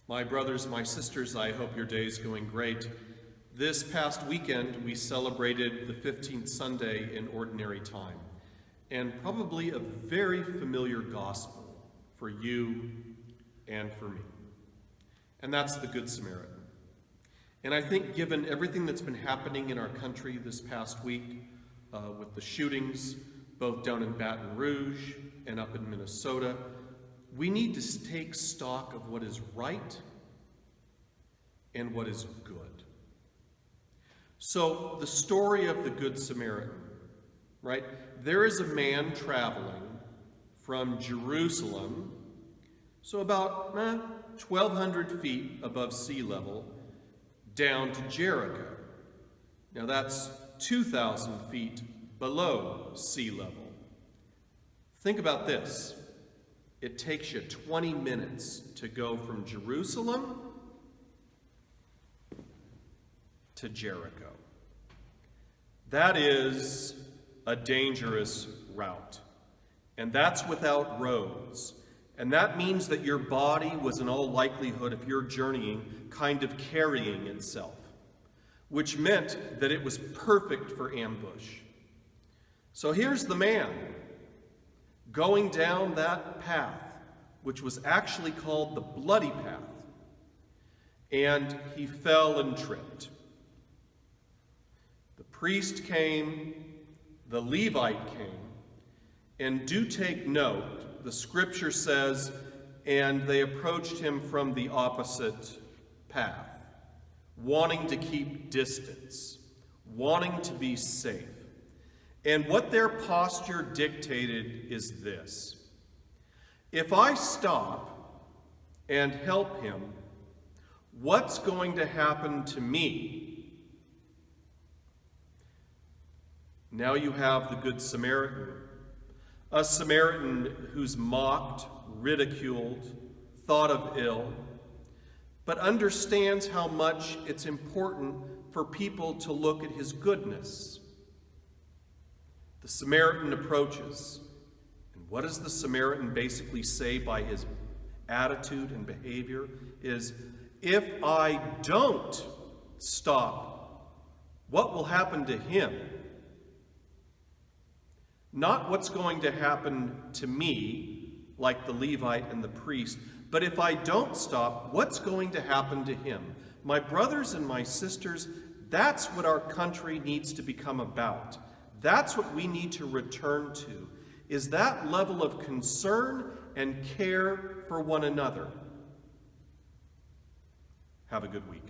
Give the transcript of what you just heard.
My brothers, my sisters, I hope your day is going great. This past weekend, we celebrated the 15th Sunday in Ordinary Time, and probably a very familiar gospel for you and for me. And that's the Good Samaritan. And I think given everything that's been happening in our country this past week, with the shootings, both down in Baton Rouge and up in Minnesota, we need to take stock of what is right and what is good. So the story of the Good Samaritan, right? There is a man traveling from Jerusalem, so about 1,200 feet above sea level, down to Jericho. Now that's 2,000 feet below sea level. Think about this. It takes you 20 minutes to go from Jerusalem to Jericho. That is a dangerous route. And that's without roads. And that means that your body was in all likelihood, if you're journeying, kind of carrying itself, which meant that it was perfect for ambush. So here's the man going down that path, which was actually called the Bloody Path, and he fell and tripped. The priest came, the Levite came, and do take note, the scripture says, and they approached him from the opposite path, wanting to keep distance, wanting to be safe. And what their posture dictated is this: if I stop and help him, what's going to happen to me? Now you have the Good Samaritan, a Samaritan who's mocked, ridiculed, thought of ill, but understands how much it's important for people to look at his goodness. The Samaritan approaches, and what does the Samaritan basically say by his attitude and behavior is, if I don't stop, what will happen to him? Not what's going to happen to me, like the Levite and the priest, but if I don't stop, what's going to happen to him? My brothers and my sisters, that's what our country needs to become about. That's what we need to return to, is that level of concern and care for one another. Have a good week.